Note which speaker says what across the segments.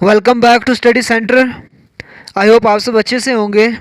Speaker 1: Welcome back to study center. I hope आप सब अच्छे से होंगे।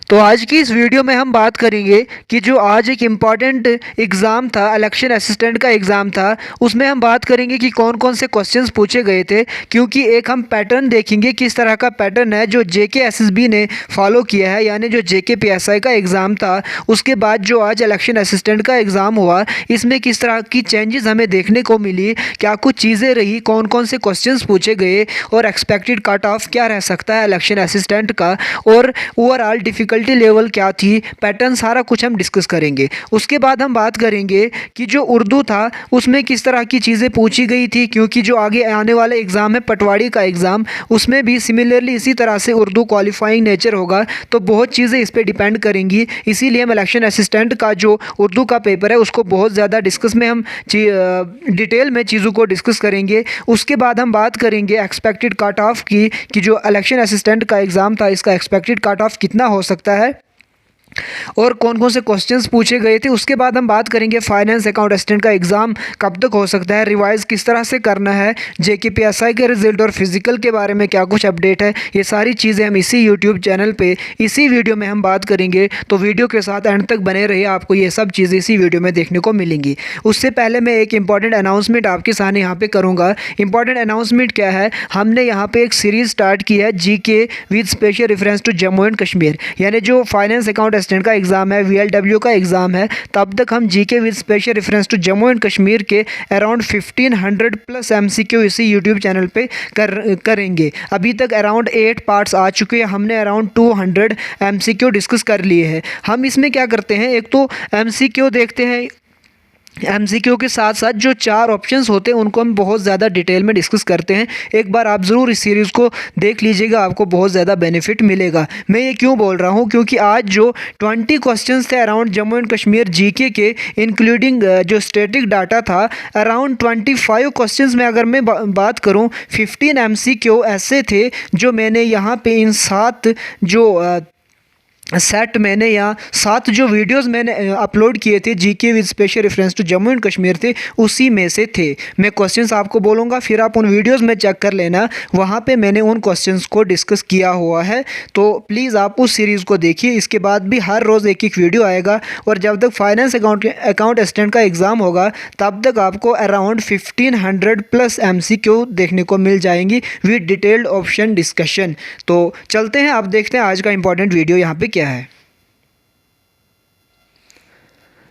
Speaker 1: तो आज की इस वीडियो में हम बात करेंगे कि जो आज एक इम्पॉर्टेंट एग्ज़ाम था, इलेक्शन असिस्टेंट का एग्ज़ाम था, उसमें हम बात करेंगे कि कौन कौन से क्वेश्चंस पूछे गए थे। क्योंकि एक हम पैटर्न देखेंगे, किस तरह का पैटर्न है जो जेके एसएसबी ने फॉलो किया है, यानी जो जेके पीएसआई का एग्ज़ाम था उसके बाद जो आज इलेक्शन असिस्टेंट का एग्ज़ाम हुआ, इसमें किस तरह की चेंजेस हमें देखने को मिली, क्या कुछ चीज़ें रही, कौन कौन से क्वेश्चंस पूछे गए और एक्सपेक्टेड कट ऑफ क्या रह सकता है इलेक्शन असिस्टेंट का, और ओवरऑल डिफ़िकल्टी लेवल क्या थी, पैटर्न सारा कुछ हम डिस्कस करेंगे। उसके बाद हम बात करेंगे कि जो उर्दू था उसमें किस तरह की चीज़ें पूछी गई थी, क्योंकि जो आगे आने वाला एग्ज़ाम है पटवारी का एग्ज़ाम, उसमें भी सिमिलरली इसी तरह से उर्दू क्वालिफाइंग नेचर होगा, तो बहुत चीज़ें इस पर डिपेंड करेंगी। इसीलिए हम इलेक्शन असिस्टेंट का जो उर्दू का पेपर है उसको बहुत ज़्यादा डिस्कस में हम डिटेल में चीज़ों को डिस्कस करेंगे। उसके बाद हम बात करेंगे एक्सपेक्टेड कट ऑफ की, कि जो इलेक्शन असिस्टेंट का एग्ज़ाम था इसका एक्सपेक्टेड कट ऑफ कितना हो सकता है और कौन कौन से क्वेश्चंस पूछे गए थे। उसके बाद हम बात करेंगे फाइनेंस अकाउंट असिस्टेंट का एग्ज़ाम कब तक हो सकता है, रिवाइज़ किस तरह से करना है, जेके पीएसआई के रिजल्ट और फिजिकल के बारे में क्या कुछ अपडेट है। ये सारी चीज़ें हम इसी यूट्यूब चैनल पे इसी वीडियो में हम बात करेंगे, तो वीडियो के साथ एंड तक बने रहिए, आपको ये सब चीज़ें इसी वीडियो में देखने को मिलेंगी। उससे पहले मैं एक इंपॉर्टेंट अनाउंसमेंट आपके सामने यहाँ पर करूँगा। इंपॉर्टेंट अनाउंसमेंट क्या है, हमने यहाँ पर एक सीरीज़ स्टार्ट की है GK with special reference to Jammu and Kashmir, यानी जो फाइनेंस अकाउंट असिस्टेंट का एग्ज़ाम है, वीएलडब्ल्यू का एग्ज़ाम है, तब तक हम GK with special reference to Jammu and Kashmir के अराउंड 1500 प्लस एमसीक्यू इसी यूट्यूब चैनल पे करेंगे। अभी तक अराउंड 8 पार्ट्स आ चुके हैं, हमने अराउंड 200 एमसीक्यू डिस्कस कर लिए हैं। हम इसमें क्या करते हैं, एक तो एमसीक्यू देखते हैं, एमसीक्यू के साथ साथ जो 4 ऑप्शंस होते हैं उनको हम बहुत ज़्यादा डिटेल में डिस्कस करते हैं। एक बार आप ज़रूर इस सीरीज़ को देख लीजिएगा, आपको बहुत ज़्यादा बेनिफिट मिलेगा। मैं ये क्यों बोल रहा हूँ, क्योंकि आज जो 20 क्वेश्चंस थे around Jammu and Kashmir GK के, इंक्लूडिंग जो स्टैटिक डाटा था, अराउंड 25 क्वेश्चंस में अगर मैं बात करूँ, 15 एमसीक्यू ऐसे थे जो मैंने यहाँ पे इन 7 जो सेट मैंने या 7 जो वीडियोस मैंने अपलोड किए थे GK with special reference to Jammu and Kashmir थे, उसी में से थे। मैं क्वेश्चंस आपको बोलूँगा, फिर आप उन वीडियोस में चेक कर लेना, वहाँ पे मैंने उन क्वेश्चंस को डिस्कस किया हुआ है। तो प्लीज़ आप उस सीरीज़ को देखिए। इसके बाद भी हर रोज़ एक एक वीडियो आएगा, और जब तक फाइनेंस अकाउंट असिस्टेंट का एग्ज़ाम होगा तब तक आपको अराउंड 1500 प्लस MCQ देखने को मिल जाएंगी विद डिटेल्ड ऑप्शन डिस्कशन। तो चलते हैं, आप देखते हैं आज का इंपॉर्टेंट वीडियो यहाँ पे क्या है।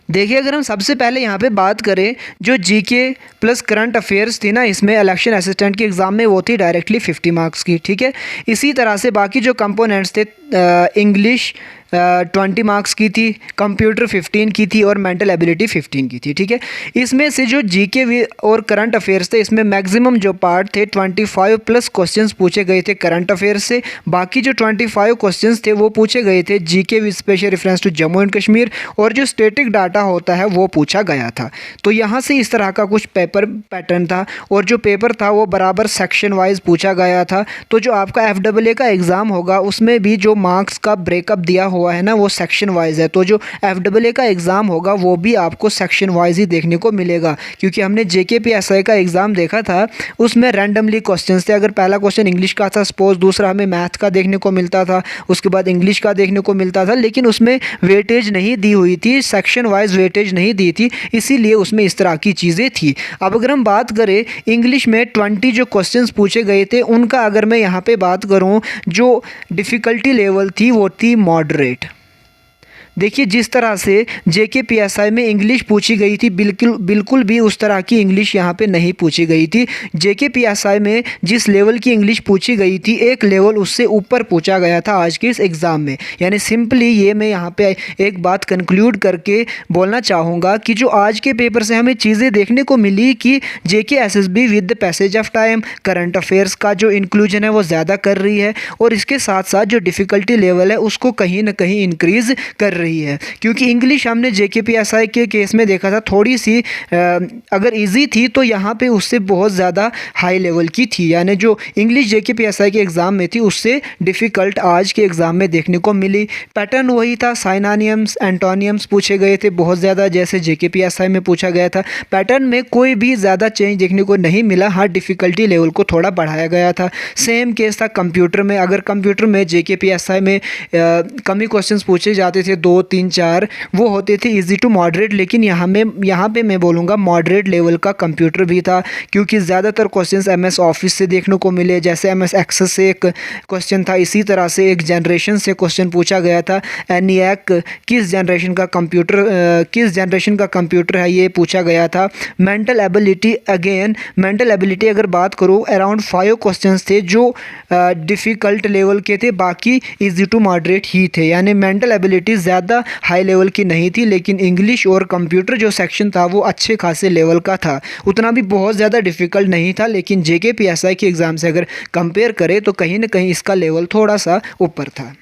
Speaker 1: देखिए, अगर हम सबसे पहले यहाँ पे बात करें, जो जीके प्लस करंट अफेयर्स थी ना, इसमें इलेक्शन असिस्टेंट के एग्ज़ाम में वो थी डायरेक्टली 50 मार्क्स की, ठीक है। इसी तरह से बाकी जो कंपोनेंट्स थे, इंग्लिश 20 मार्क्स की थी, कंप्यूटर 15 की थी और मेंटल एबिलिटी 15 की थी, ठीक है। इसमें से जो जीके और करंट अफेयर्स थे, इसमें मैक्सिमम जो पार्ट थे 25 प्लस क्वेश्चंस पूछे गए थे करंट अफेयर्स से। बाकी जो 25 क्वेश्चंस थे वो पूछे गए थे GK with special reference to Jammu and Kashmir, और जो स्टैटिक डाटा होता है वो पूछा गया था। तो यहाँ से इस तरह का कुछ पेपर पैटर्न था, और जो पेपर था वो बराबर सेक्शन वाइज पूछा गया था। तो जो आपका FAA का एग्ज़ाम होगा उसमें भी जो मार्क्स का ब्रेकअप दिया हुआ है ना, वो सेक्शन वाइज है। तो जो FAA का एग्ज़ाम होगा वो भी आपको सेक्शन वाइज ही देखने को मिलेगा, क्योंकि हमने जेके पीएसआई का एग्ज़ाम देखा था, उसमें रैंडमली क्वेश्चंस थे। अगर पहला क्वेश्चन इंग्लिश का था सपोज, दूसरा हमें मैथ का देखने को मिलता था, उसके बाद इंग्लिश का देखने को मिलता था, लेकिन उसमें वेटेज नहीं दी हुई थी, सेक्शन वाइज वेटेज नहीं दी थी, इसीलिए उसमें इस तरह की चीज़ें थी। अब अगर हम बात करें इंग्लिश में 20 जो क्वेश्चंस पूछे गए थे, उनका अगर मैं यहाँ पे बात करूँ, जो डिफ़िकल्टी लेवल थी वो थी मॉडरेट। देखिए, जिस तरह से जेके पीएसआई में इंग्लिश पूछी गई थी, बिल्कुल भी उस तरह की इंग्लिश यहाँ पे नहीं पूछी गई थी। जेके पीएसआई में जिस लेवल की इंग्लिश पूछी गई थी, एक लेवल उससे ऊपर पूछा गया था आज के इस एग्ज़ाम में। यानी सिंपली ये मैं यहाँ पे एक बात कंक्लूड करके बोलना चाहूँगा कि जो आज के पेपर से हमें चीज़ें देखने को मिली कि जेके SSB with the passage of time current affairs का जो इंक्लूजन है वो ज़्यादा कर रही है, और इसके साथ साथ जो डिफ़िकल्टी लेवल है उसको कहीं ना कहीं इंक्रीज़ कर रही रही है, क्योंकि इंग्लिश हमने JKPSI के केस में देखा था थोड़ी सी अगर इजी थी तो यहाँ पे उससे बहुत ज़्यादा हाई लेवल की थी, यानी जो इंग्लिश JKPSI के एग्ज़ाम में थी उससे डिफ़िकल्ट आज के एग्ज़ाम में देखने को मिली। पैटर्न वही था, साइनोनिम्स एंटोनिम्स पूछे गए थे बहुत ज़्यादा, जैसे JKPSI में पूछा गया था। पैटर्न में कोई भी ज़्यादा चेंज देखने को नहीं मिला, हाँ डिफ़िकल्टी लेवल को थोड़ा बढ़ाया गया था। सेम केस था कंप्यूटर में। अगर कंप्यूटर में JKPSI में कम ही क्वेश्चंस पूछे जाते थे, 2 3 4 वो होते थे इजी टू मॉडरेट, लेकिन यहाँ पे मैं बोलूँगा मॉडरेट लेवल का कंप्यूटर भी था, क्योंकि ज़्यादातर क्वेश्चंस MS ऑफिस से देखने को मिले। जैसे MS एक्सेस से एक क्वेश्चन था, इसी तरह से एक जनरेशन से क्वेश्चन पूछा गया था। ENIAC किस जनरेशन का कंप्यूटर है ये पूछा गया था। Mental ability, again mental ability अगर बात करूँ अराउंड 5 क्वेश्चंस थे जो डिफ़िकल्ट लेवल के थे, बाकी इजी टू मॉडरेट ही थे, यानी मेंटल एबिलिटी ज़्यादा हाई लेवल की नहीं थी, लेकिन इंग्लिश और कंप्यूटर जो सेक्शन था वो अच्छे खासे लेवल का था। उतना भी बहुत ज़्यादा डिफ़िकल्ट नहीं था, लेकिन JKPSI के एग्ज़ाम से अगर कंपेयर करें तो कहीं ना कहीं इसका लेवल थोड़ा सा ऊपर था।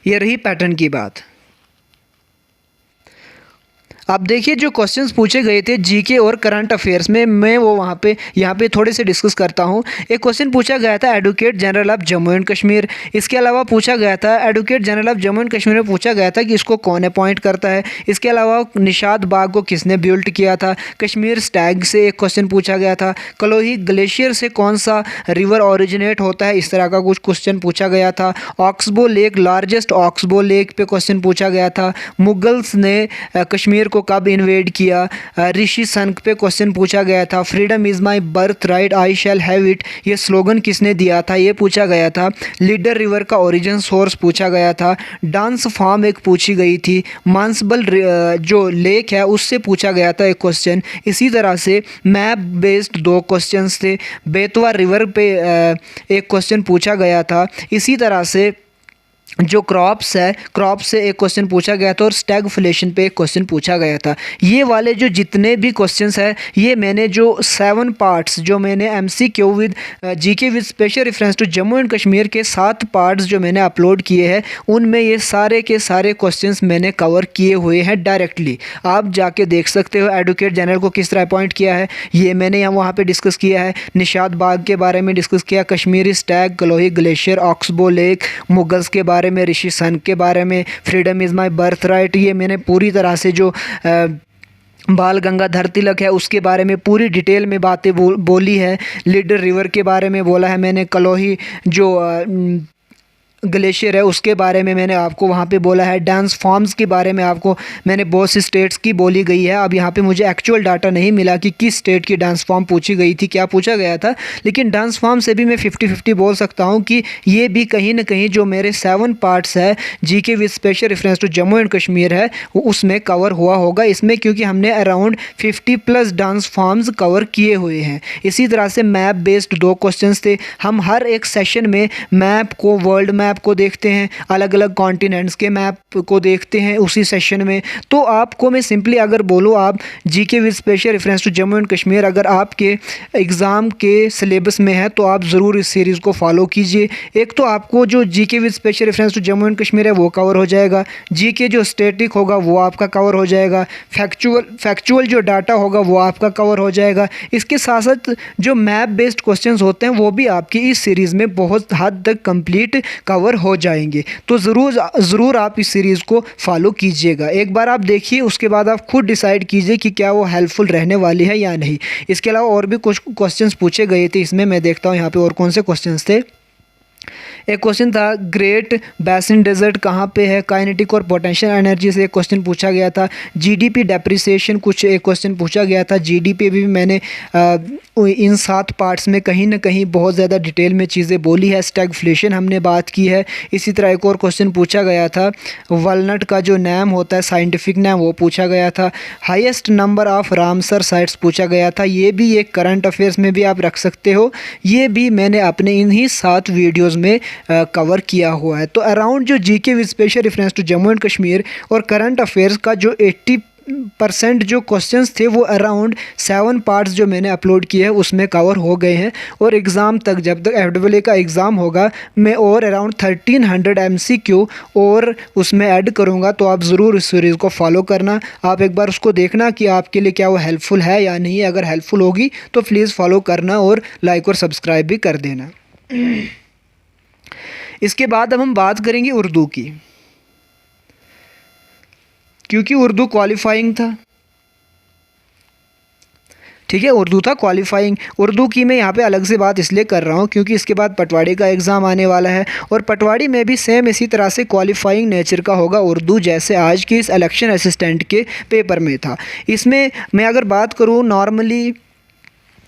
Speaker 1: ये रही पैटर्न की बात। अब देखिए जो क्वेश्चंस पूछे गए थे जीके और करंट अफेयर्स में, मैं वो यहाँ पे थोड़े से डिस्कस करता हूँ। एक क्वेश्चन पूछा गया था advocate general of Jammu and Kashmir. इसके अलावा पूछा गया था advocate general of Jammu and Kashmir में पूछा गया था कि इसको कौन अपॉइंट करता है। इसके अलावा निशात बाग को किसने बिल्ड किया था। कश्मीर स्टैग से एक क्वेश्चन पूछा गया था। कलोही ग्लेशियर से कौन सा रिवर ओरिजिनेट होता है, इस तरह का कुछ क्वेश्चन पूछा गया था। Oxbow lake, largest oxbow lake पे क्वेश्चन पूछा गया था। मुगल्स ने कश्मीर को कब इन्वेड किया। ऋषि संक पे क्वेश्चन पूछा गया था। Freedom is my birth right, I shall have it, ये स्लोगन किसने दिया था, ये पूछा गया था। लीडर रिवर का ओरिजिन सोर्स पूछा गया था। डांस फॉर्म एक पूछी गई थी। मानसबल जो लेक है उससे पूछा गया था एक क्वेश्चन। इसी तरह से मैप बेस्ड 2 क्वेश्चंस थे। बेतवा रिवर पे एक क्वेश्चन पूछा गया था। इसी तरह से जो क्रॉप्स है, क्रॉप से एक क्वेश्चन पूछा गया था और स्टैगफ्लेशन पे एक क्वेश्चन पूछा गया था। ये वाले जो जितने भी क्वेश्चंस हैं ये मैंने जो 7 पार्ट्स जो मैंने MCQ with GK with special reference to Jammu and Kashmir के 7 पार्ट्स जो मैंने अपलोड किए हैं उनमें ये सारे के सारे क्वेश्चंस मैंने कवर किए हुए हैं डायरेक्टली। आप जाके देख सकते हो एडवोकेट जनरल को किस तरह अपॉइंट किया है, ये मैंने वहाँ पर डिस्कस किया है। निशात बाग के बारे में डिस्कस किया, Kashmiri stag, Kolahoi glacier, oxbow lake, Mughals के बारे में, ऋषि संक के बारे में, freedom is my birth right, ये मैंने पूरी तरह से जो बाल गंगाधर तिलक है उसके बारे में पूरी डिटेल में बातें बोली है। लीडर रिवर के बारे में बोला है मैंने। कलोही जो ग्लेशियर है उसके बारे में मैंने आपको वहाँ पे बोला है। डांस फॉर्म्स के बारे में आपको मैंने बहुत सी स्टेट्स की बोली गई है। अब यहाँ पे मुझे एक्चुअल डाटा नहीं मिला कि किस स्टेट की डांस फॉर्म पूछी गई थी, क्या पूछा गया था, लेकिन डांस फॉर्म से भी मैं 50-50 बोल सकता हूँ कि ये भी कहीं ना कहीं जो मेरे 7 पार्ट्स है GK with special reference to Jammu and Kashmir है उसमें कवर हुआ होगा इसमें, क्योंकि हमने अराउंड 50+ डांस फॉर्म्स कवर किए हुए हैं। इसी तरह से मैप बेस्ड 2 क्वेश्चन थे। हम हर एक सेशन में मैप को, वर्ल्ड मैप को देखते हैं, अलग अलग कॉन्टिनेंट्स के मैप को देखते हैं उसी सेशन में। तो आपको मैं सिंपली अगर बोलूँ, आप GK with special reference to Jammu and Kashmir अगर आपके एग्ज़ाम के सिलेबस में है तो आप ज़रूर इस सीरीज़ को फॉलो कीजिए। एक तो आपको जो GK with special reference to Jammu and Kashmir है वो कवर हो जाएगा। GK जो स्टैटिक होगा वो आपका कवर हो जाएगा। फैक्चुअल जो डाटा होगा वो आपका कवर हो जाएगा। इसके साथ साथ जो मैप बेस्ड क्वेश्चंस होते हैं वो भी आपकी इस सीरीज़ में बहुत हद तक कंप्लीट कवर हो जाएंगे। तो ज़रूर आप इस सीरीज़ को फॉलो कीजिएगा। एक बार आप देखिए, उसके बाद आप खुद डिसाइड कीजिए कि क्या वो हेल्पफुल रहने वाली है या नहीं। इसके अलावा और भी कुछ क्वेश्चंस पूछे गए थे इसमें, मैं देखता हूँ यहाँ पे और कौन से क्वेश्चंस थे। एक क्वेश्चन था ग्रेट बेसिन डेजर्ट कहाँ पे है, काइनेटिक और पोटेंशियल एनर्जी से एक क्वेश्चन पूछा गया था। GDP डेप्रिसिएशन कुछ एक क्वेश्चन पूछा गया था। GDP भी मैंने इन 7 पार्ट्स में कहीं ना कहीं बहुत ज़्यादा डिटेल में चीज़ें बोली है। स्टैगफ्लेशन हमने बात की है। इसी तरह एक और क्वेश्चन पूछा गया था, वालनट का जो नेम होता है साइंटिफिक नेम वो पूछा गया था। Highest number of Ramsar sites पूछा गया था। ये भी एक करंट अफेयर्स में भी आप रख सकते हो, ये भी मैंने अपने इन्हीं 7 वीडियोज़ में कवर किया हुआ है। तो अराउंड जो GK with special reference to Jammu and Kashmir और करंट अफेयर्स का जो 90% जो क्वेश्चंस थे वो अराउंड 7 पार्ट्स जो मैंने अपलोड किए हैं उसमें कवर हो गए हैं। और एग्ज़ाम तक, जब तक FAA का एग्ज़ाम होगा, मैं और अराउंड 1300 MCQ और उसमें ऐड करूँगा। तो आप ज़रूर इस सीरीज़ को फॉलो करना। आप एक बार उसको देखना कि आपके लिए क्या वो हेल्पफुल है या नहीं। अगर हेल्पफुल होगी तो प्लीज़ फॉलो करना और लाइक और सब्सक्राइब भी कर देना। इसके बाद अब हम बात करेंगे उर्दू की, क्योंकि उर्दू क्वालिफाइंग था। ठीक है, उर्दू था क्वालिफाइंग। उर्दू की मैं यहाँ पे अलग से बात इसलिए कर रहा हूँ क्योंकि इसके बाद पटवारी का एग्ज़ाम आने वाला है और पटवारी में भी सेम इसी तरह से क्वालिफाइंग नेचर का होगा उर्दू, जैसे आज की इस इलेक्शन असिस्टेंट के पेपर में था। इसमें मैं अगर बात करूँ, नॉर्मली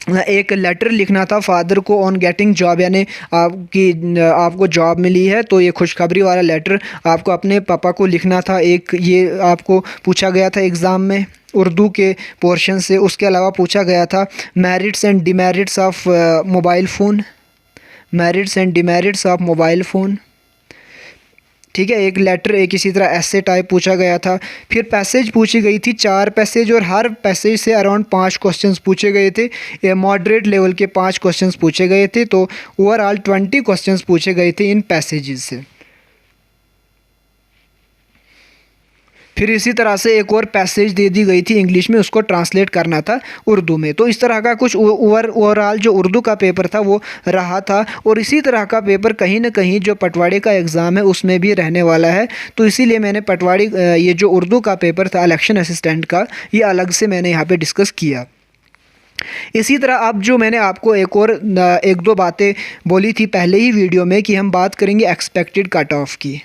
Speaker 1: एक लेटर लिखना था फादर को ऑन गेटिंग जॉब, यानी आपको जॉब मिली है तो ये खुशखबरी वाला लेटर आपको अपने पापा को लिखना था। एक ये आपको पूछा गया था एग्ज़ाम में उर्दू के पोर्शन से। उसके अलावा पूछा गया था merits and demerits of mobile phone, merits and demerits of mobile phone. ठीक है, एक लेटर, एक इसी तरह ऐसे टाइप पूछा गया था। फिर पैसेज पूछी गई थी 4 पैसेज और हर पैसेज से अराउंड 5 क्वेश्चंस पूछे गए थे। ये मॉडरेट लेवल के 5 क्वेश्चंस पूछे गए थे, तो ओवरऑल 20 क्वेश्चंस पूछे गए थे इन पैसेजेस से। फिर इसी तरह से एक और पैसेज दे दी गई थी इंग्लिश में, उसको ट्रांसलेट करना था उर्दू में। तो इस तरह का कुछ ओवरऑल जो उर्दू का पेपर था वो रहा था। और इसी तरह का पेपर कहीं ना कहीं जो पटवारी का एग्ज़ाम है उसमें भी रहने वाला है। तो इसीलिए मैंने पटवारी ये जो उर्दू का पेपर था इलेक्शन असिस्टेंट का, ये अलग से मैंने यहाँ पर डिस्कस किया। इसी तरह अब जो मैंने आपको एक दो बातें बोली थी पहले ही वीडियो में कि हम बात करेंगे एक्सपेक्टेड कट ऑफ की।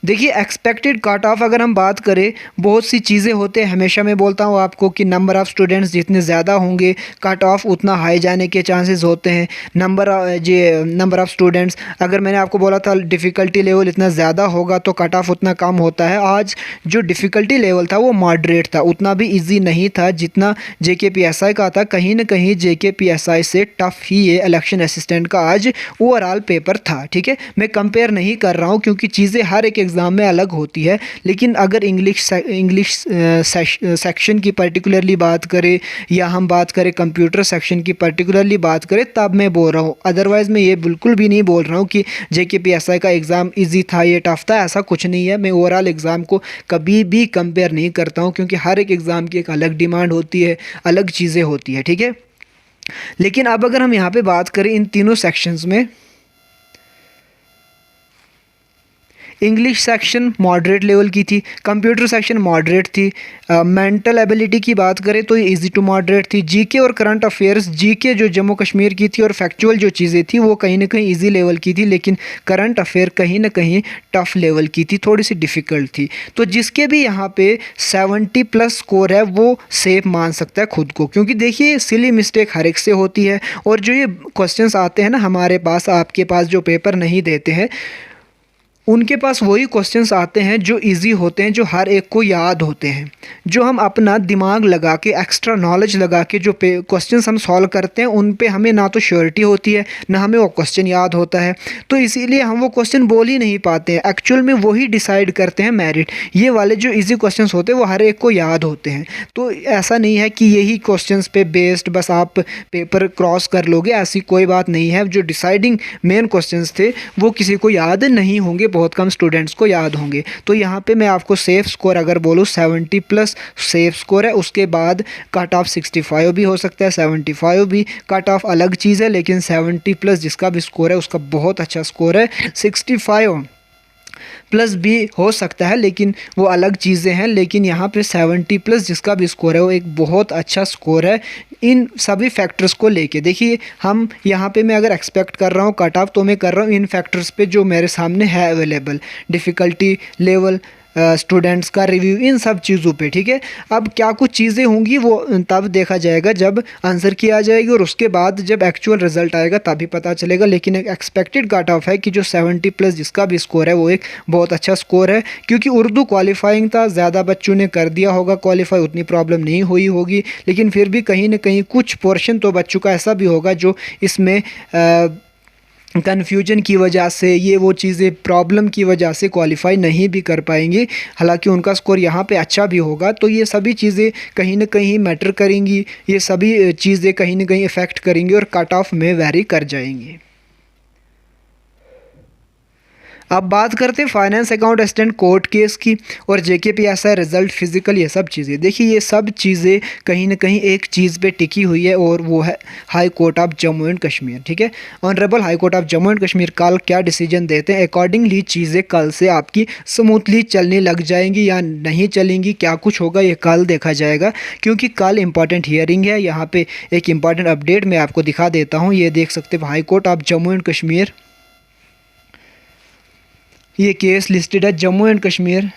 Speaker 1: देखिए, एक्सपेक्टेड कट ऑफ अगर हम बात करें, बहुत सी चीज़ें होते हैं। हमेशा मैं बोलता हूँ आपको कि नंबर ऑफ़ स्टूडेंट्स जितने ज़्यादा होंगे कट ऑफ उतना हाई जाने के चांसेस होते हैं। नंबर ऑफ़ स्टूडेंट्स, अगर मैंने आपको बोला था डिफ़िकल्टी लेवल इतना ज़्यादा होगा तो कट ऑफ उतना कम होता है। आज जो डिफ़िकल्टी लेवल था वो मॉडरेट था, उतना भी ईजी नहीं था जितना JKPSI का था। कहीं ना कहीं JKPSI से टफ़ ही ये इलेक्शन असिस्टेंट का आज ओवरऑल पेपर था। ठीक है, मैं कंपेयर नहीं कर रहा हूँ क्योंकि चीज़ें हर एक एग्ज़ाम में अलग होती है। लेकिन अगर इंग्लिश सेक्शन की पर्टिकुलरली बात करें या हम बात करें कंप्यूटर सेक्शन की पर्टिकुलरली बात करें, तब मैं बोल रहा हूँ। अदरवाइज़ मैं ये बिल्कुल भी नहीं बोल रहा हूँ कि JKPSI का एग्ज़ाम इजी था, ये टफ था, ऐसा कुछ नहीं है। मैं ओवरऑल एग्ज़ाम को कभी भी कंपेयर नहीं करता हूँ क्योंकि हर एक एग्ज़ाम की एक अलग डिमांड होती है, अलग चीज़ें होती है। ठीक है, लेकिन अब अगर हम यहाँ पे बात करें इन तीनों सेक्शंस में, इंग्लिश सेक्शन मॉडरेट लेवल की थी, कंप्यूटर सेक्शन मॉडरेट थी, मेंटल एबिलिटी की बात करें तो ये इजी टू मॉडरेट थी। जीके और करंट अफेयर्स, जीके जो जम्मू कश्मीर की थी और फैक्चुअल जो चीज़ें थी वो कहीं ना कहीं इजी लेवल की थी, लेकिन करंट अफेयर कहीं ना कहीं टफ़ लेवल की थी, थोड़ी सी डिफ़िकल्ट थी। तो जिसके भी यहाँ पे 70+ स्कोर है वो सेफ मान सकता है खुद को, क्योंकि देखिए सिली मिस्टेक हर एक से होती है। और जो ये क्वेश्चंस आते हैं ना हमारे पास, आपके पास जो पेपर नहीं देते हैं, उनके पास वही क्वेश्चंस आते हैं जो इजी होते हैं, जो हर एक को याद होते हैं। जो हम अपना दिमाग लगा के, एक्स्ट्रा नॉलेज लगा के जो क्वेश्चंस हम सॉल्व करते हैं, उन पे हमें ना तो श्योरिटी होती है ना हमें वो क्वेश्चन याद होता है। तो इसीलिए हम वो क्वेश्चन बोल ही नहीं पाते हैं। एक्चुअल में वही डिसाइड करते हैं मेरिट। ये वाले जो ईजी क्वेश्चन होते हैं वो हर एक को याद होते हैं। तो ऐसा नहीं है कि यही क्वेश्चन पे बेस्ड बस आप पेपर क्रॉस कर लोगे, ऐसी कोई बात नहीं है। जो डिसाइडिंग मेन क्वेश्चन थे वो किसी को याद नहीं होंगे, बहुत कम स्टूडेंट्स को याद होंगे। तो यहाँ पे मैं आपको सेफ स्कोर अगर बोलूँ 70+ सेफ स्कोर है। उसके बाद कट ऑफ 65 भी हो सकता है, 75 भी कट ऑफ अलग चीज़ है, लेकिन 70+ जिसका भी स्कोर है उसका बहुत अच्छा स्कोर है। 65+ भी हो सकता है, लेकिन वो अलग चीज़ें हैं। लेकिन यहाँ पे 70+ जिसका भी स्कोर है वो एक बहुत अच्छा स्कोर है इन सभी फैक्टर्स को लेके। देखिए हम यहाँ पे मैं अगर एक्सपेक्ट कर रहा हूँ कट ऑफ, तो मैं कर रहा हूँ इन फैक्टर्स पे जो मेरे सामने है अवेलेबल, डिफ़िकल्टी लेवल, स्टूडेंट्स का रिव्यू, इन सब चीज़ों पे। ठीक है, अब क्या कुछ चीज़ें होंगी वो तब देखा जाएगा जब आंसर की आ जाएगी, और उसके बाद जब एक्चुअल रिजल्ट आएगा तभी पता चलेगा। लेकिन एक एक्सपेक्टेड कट ऑफ है कि जो 70+ जिसका भी स्कोर है वो एक बहुत अच्छा स्कोर है, क्योंकि उर्दू क्वालिफाइंग था, ज़्यादा बच्चों ने कर दिया होगा क्वालिफाई, उतनी प्रॉब्लम नहीं हुई होगी। लेकिन फिर भी कहीं ना कहीं कुछ पोर्शन तो बच्चों का ऐसा भी होगा जो इसमें कन्फ्यूजन की वजह से, ये वो चीज़ें प्रॉब्लम की वजह से क्वालिफाई नहीं भी कर पाएंगे। हालांकि उनका स्कोर यहाँ पे अच्छा भी होगा। तो ये सभी चीज़ें कहीं ना कहीं मैटर करेंगी, ये सभी चीज़ें कहीं ना कहीं इफ़ेक्ट करेंगी और कट ऑफ में वेरी कर जाएंगी। अब बात करते हैं finance account assistant court case की और जेकेपीएसआई रिजल्ट फिजिकल, ये सब चीज़ें। देखिए ये सब चीज़ें कहीं ना कहीं एक चीज़ पे टिकी हुई है और वो है high court of Jammu and Kashmir. ठीक है, honourable high court of Jammu and Kashmir कल क्या डिसीजन देते हैं, अकॉर्डिंगली चीज़ें कल से आपकी स्मूथली चलने लग जाएंगी या नहीं चलेंगी, क्या कुछ होगा ये कल देखा जाएगा। क्योंकि कल इंपॉर्टेंट हियरिंग है। यहाँ पे एक इंपॉर्टेंट अपडेट मैं आपको दिखा देता हूँ। ये देख सकते हैं high court of Jammu and Kashmir, ये केस लिस्टेड है जम्मू एंड कश्मीर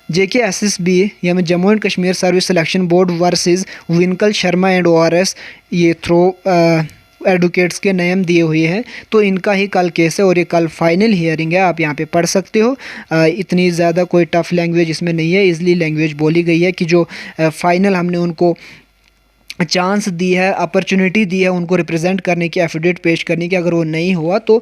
Speaker 1: JKSSB यानी Jammu and Kashmir service selection board versus Vinkal Sharma and ORS, ये थ्रो एडवोकेट्स के नियम दिए हुए हैं। तो इनका ही कल केस है और ये कल फाइनल हियरिंग है। आप यहाँ पे पढ़ सकते हो। इतनी ज़्यादा कोई टफ लैंग्वेज इसमें नहीं है, इजली लैंग्वेज बोली गई है कि जो फाइनल हमने उनको चांस दी है, अपॉर्चुनिटी दी है उनको रिप्रेजेंट करने की, एफिडेविट पेश करने की, अगर वो नहीं हुआ तो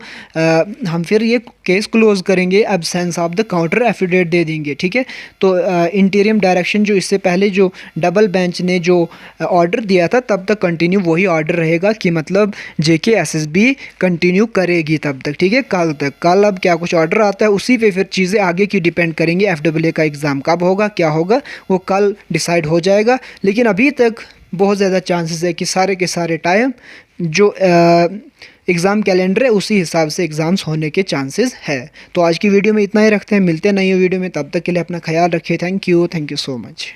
Speaker 1: हम फिर ये केस क्लोज करेंगे, absence of the counter affidavit दे देंगे। ठीक है, तो इंटीरियम डायरेक्शन जो इससे पहले जो डबल बेंच ने जो ऑर्डर दिया था तब तक कंटिन्यू वही ऑर्डर रहेगा कि मतलब JKSSB कंटिन्यू करेगी तब तक। ठीक है, कल तक। कल अब क्या कुछ ऑर्डर आता है उसी पे फिर चीज़ें आगे की डिपेंड करेंगी। FAA का एग्ज़ाम कब होगा, क्या होगा, वो कल डिसाइड हो जाएगा। लेकिन अभी तक बहुत ज़्यादा चांसेस है कि सारे के सारे टाइम जो एग्ज़ाम कैलेंडर है उसी हिसाब से एग्ज़ाम्स होने के चांसेस है। तो आज की वीडियो में इतना ही रखते हैं, मिलते हैं नई वीडियो में। तब तक के लिए अपना ख्याल रखिए। Thank you so much.